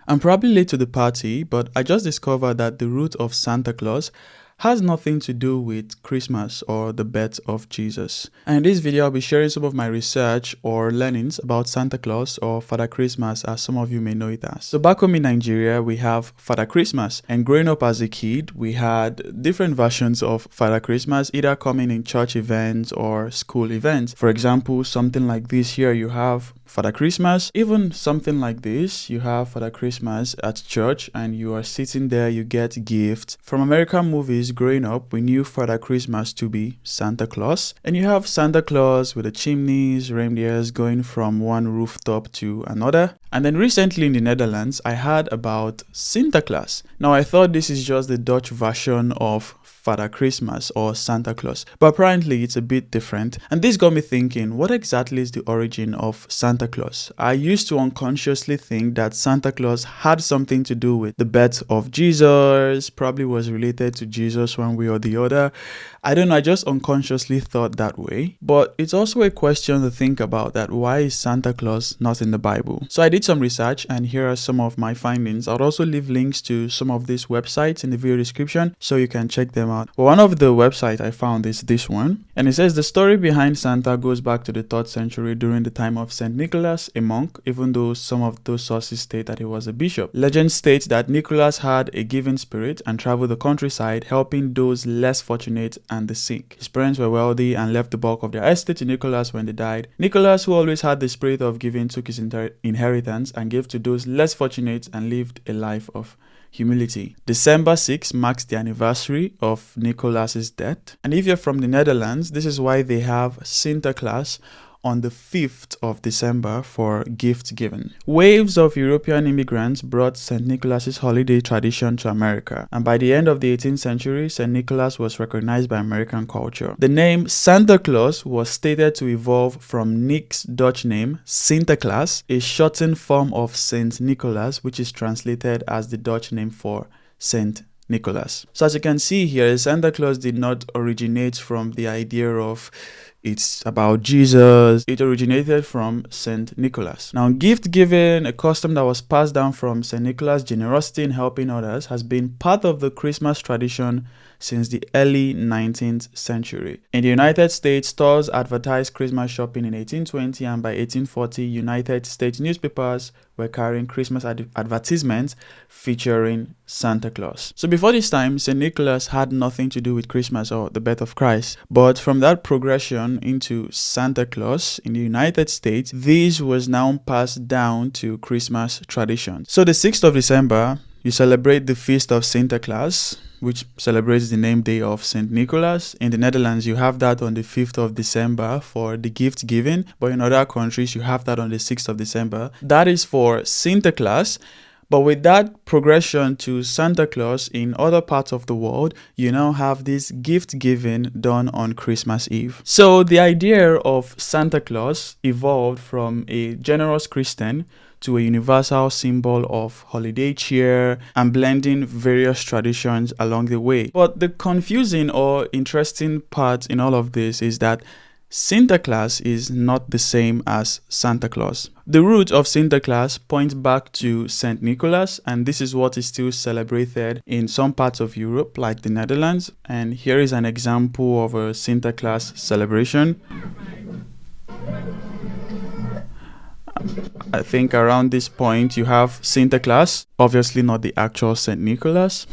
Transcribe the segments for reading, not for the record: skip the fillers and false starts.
I'm probably late to the party, but I just discovered that the root of Santa Claus has nothing to do with Christmas or the birth of Jesus. And in this video, I'll be sharing some of my research or learnings about Santa Claus or Father Christmas, as some of you may know it as. So back home in Nigeria, we have Father Christmas. And growing up as a kid, we had different versions of Father Christmas, either coming in church events or school events. For example, something like this here, you have Father Christmas. Even something like this, you have Father Christmas at church and you are sitting there, you get gifts. From American movies, growing up, we knew Father Christmas to be Santa Claus. And you have Santa Claus with the chimneys, reindeers going from one rooftop to another. And then recently in the Netherlands, I heard about Sinterklaas. Now I thought this is just the Dutch version of Father Christmas or Santa Claus, but apparently it's a bit different. And this got me thinking, what exactly is the origin of Santa Claus? I used to unconsciously think that Santa Claus had something to do with the birth of Jesus, probably was related to Jesus one way or the other. I don't know, I just unconsciously thought that way. But it's also a question to think about, that why is Santa Claus not in the Bible? So I did some research and here are some of my findings. I'll also leave links to some of these websites in the video description so you can check them out. Well, one of the websites I found is this one, and it says the story behind Santa goes back to the 3rd century during the time of Saint Nicholas, a monk, even though some of those sources state that he was a bishop. Legend states that Nicholas had a giving spirit and traveled the countryside helping those less fortunate and the sick. His parents were wealthy and left the bulk of their estate to Nicholas when they died. Nicholas, who always had the spirit of giving, took his inheritance and gave to those less fortunate and lived a life of humility. December 6 marks the anniversary of Nicholas's death. And if you're from the Netherlands, this is why they have Sinterklaas on the 5th of December for gift giving. Waves of European immigrants brought St. Nicholas's holiday tradition to America, and by the end of the 18th century, St. Nicholas was recognized by American culture. The name Santa Claus was stated to evolve from Nick's Dutch name, Sinterklaas, a shortened form of Saint Nicholas, which is translated as the Dutch name for Saint Nicholas. So as you can see here, Santa Claus did not originate from the idea of it's about Jesus. It originated from St. Nicholas. Now, gift giving, a custom that was passed down from St. Nicholas' generosity in helping others, has been part of the Christmas tradition since the early 19th century. In the United States, stores advertised Christmas shopping in 1820, and by 1840, United States newspapers were carrying Christmas advertisements featuring Santa Claus. So before this time, St. Nicholas had nothing to do with Christmas or the birth of Christ. But from that progression into Santa Claus in the United States, this was now passed down to Christmas tradition. So the 6th of December, you celebrate the feast of Sinterklaas, which celebrates the name day of St. Nicholas. In the Netherlands, you have that on the 5th of December for the gift giving, but in other countries, you have that on the 6th of December. That is for Sinterklaas. But with that progression to Santa Claus in other parts of the world, you now have this gift giving done on Christmas Eve. So the idea of Santa Claus evolved from a generous Christian to a universal symbol of holiday cheer and blending various traditions along the way. But the confusing or interesting part in all of this is that Sinterklaas is not the same as Santa Claus. The root of Sinterklaas points back to Saint Nicholas, and this is what is still celebrated in some parts of Europe, like the Netherlands. And here is an example of a Sinterklaas celebration. I think around this point you have Sinterklaas, obviously not the actual Saint Nicholas.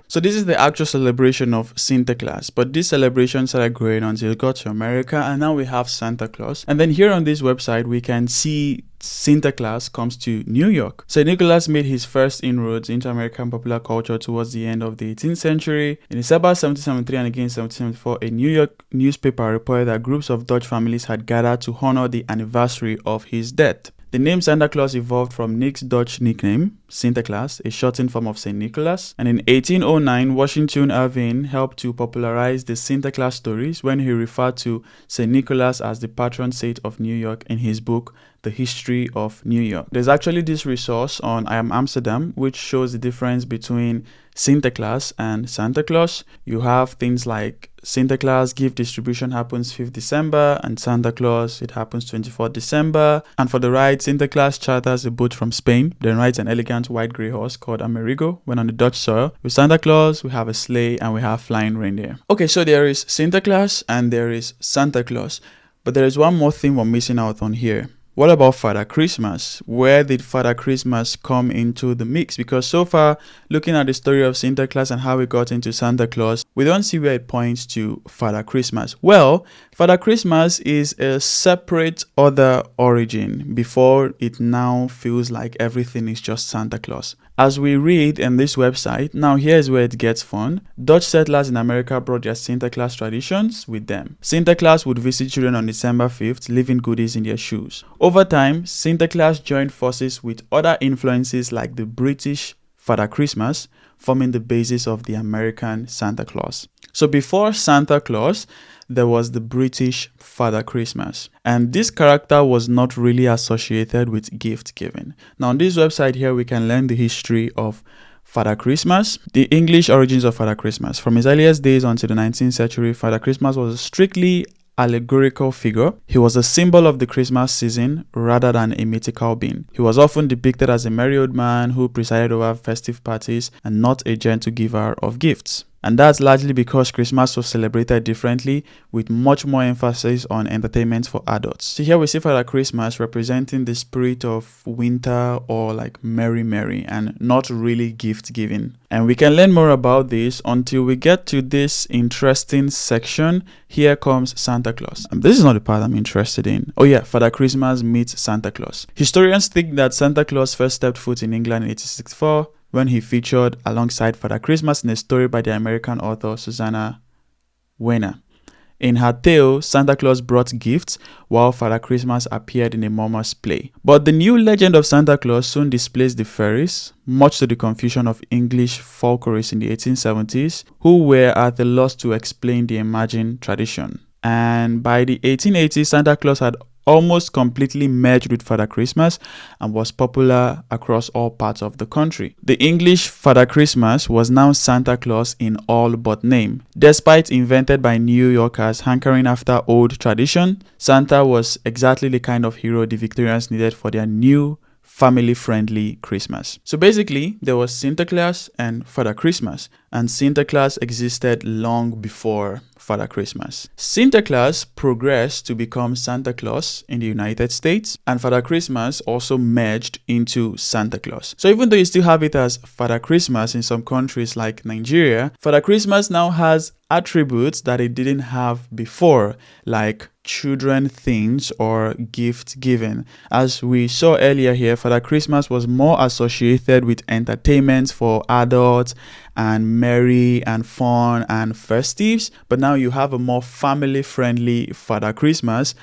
So this is the actual celebration of Sinterklaas, but this celebration started growing until it got to America, and now we have Santa Claus. And then here on this website, we can see Sinterklaas comes to New York. St. Nicholas made his first inroads into American popular culture towards the end of the 18th century. In December 1773 and again 1774, a New York newspaper reported that groups of Dutch families had gathered to honor the anniversary of his death. The name Santa Claus evolved from Nick's Dutch nickname, Sinterklaas, a shortened form of St. Nicholas. And in 1809, Washington Irving helped to popularize the Sinterklaas stories when he referred to St. Nicholas as the patron saint of New York in his book, The History of New York. There's actually this resource on I Am Amsterdam, which shows the difference between Sinterklaas and Santa Claus. You have things like Sinterklaas gift distribution happens 5th December and Santa Claus, it happens 24th December. And for the ride, Sinterklaas charters a boat from Spain, then rides an elegant white grey horse called Amerigo when on the Dutch soil. With Santa Claus, we have a sleigh and we have flying reindeer. Okay, so there is Sinterklaas and there is Santa Claus. But there is one more thing we're missing out on here. What about Father Christmas? Where did Father Christmas come into the mix? Because so far, looking at the story of Sinterklaas and how we got into Santa Claus, we don't see where it points to Father Christmas. Well, Father Christmas is a separate other origin before it now feels like everything is just Santa Claus. As we read in this website, now here's where it gets fun. Dutch settlers in America brought their Sinterklaas traditions with them. Sinterklaas would visit children on December 5th, leaving goodies in their shoes. Over time, Sinterklaas joined forces with other influences like the British Father Christmas, forming the basis of the American Santa Claus. So before Santa Claus, there was the British Father Christmas. And this character was not really associated with gift giving. Now on this website here, we can learn the history of Father Christmas, the English origins of Father Christmas. From his earliest days until the 19th century, Father Christmas was a strictly allegorical figure. He was a symbol of the Christmas season rather than a mythical being. He was often depicted as a merry old man who presided over festive parties and not a gentle giver of gifts. And that's largely because Christmas was celebrated differently, with much more emphasis on entertainment for adults. So here we see Father Christmas representing the spirit of winter or like merry and not really gift giving. And we can learn more about this until we get to this interesting section. Here comes Santa Claus. This is not the part I'm interested in. Oh yeah, Father Christmas meets Santa Claus. Historians think that Santa Claus first stepped foot in England in 1864. When he featured alongside Father Christmas in a story by the American author Susanna Weiner. In her tale, Santa Claus brought gifts while Father Christmas appeared in a mummers play. But the new legend of Santa Claus soon displaced the fairies, much to the confusion of English folklorists in the 1870s, who were at a loss to explain the emerging tradition. And by the 1880s, Santa Claus had almost completely merged with Father Christmas and was popular across all parts of the country. The English Father Christmas was now Santa Claus in all but name. Despite invented by New Yorkers hankering after old tradition, Santa was exactly the kind of hero the Victorians needed for their new family-friendly Christmas. So basically, there was Sinterklaas and Father Christmas, and Sinterklaas existed long before Father Christmas. Sinterklaas progressed to become Santa Claus in the United States, and Father Christmas also merged into Santa Claus. So even though you still have it as Father Christmas in some countries like Nigeria, Father Christmas now has attributes that it didn't have before, like children things or gift giving. As we saw earlier here, Father Christmas was more associated with entertainment for adults and merry and fun and festives, but now you have a more family-friendly Father Christmas,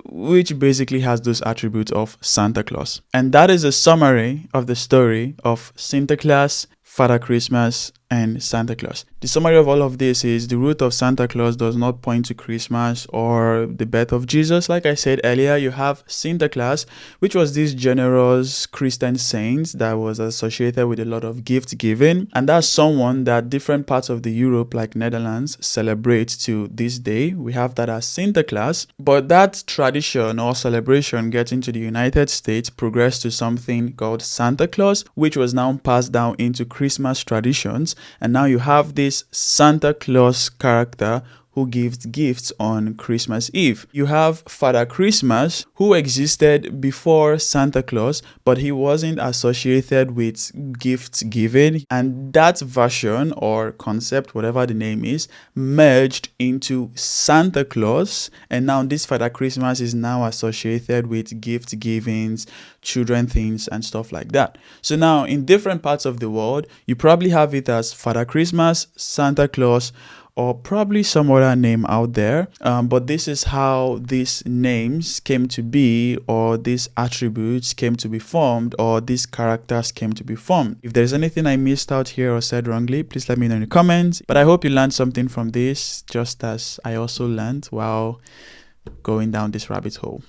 which basically has those attributes of Santa Claus. And that is a summary of the story of Sinterklaas, Father Christmas, and Santa Claus. The summary of all of this is the root of Santa Claus does not point to Christmas or the birth of Jesus. Like I said earlier, you have Sinterklaas, which was this generous Christian saint that was associated with a lot of gift giving. And that's someone that different parts of the Europe, like Netherlands, celebrate to this day. We have that as Sinterklaas. But that tradition or celebration getting to the United States progressed to something called Santa Claus, which was now passed down into Christmas traditions. And now you have this Santa Claus character who gives gifts on Christmas Eve. You have Father Christmas, who existed before Santa Claus, but he wasn't associated with gift giving. And that version or concept, whatever the name is, merged into Santa Claus. And now this Father Christmas is now associated with gift givings, children things, and stuff like that. So now in different parts of the world, you probably have it as Father Christmas, Santa Claus, or probably some other name out there. But this is how these names came to be, or these attributes came to be formed, or these characters came to be formed. If there's anything I missed out here or said wrongly, please let me know in the comments. But I hope you learned something from this, just as I also learned while going down this rabbit hole.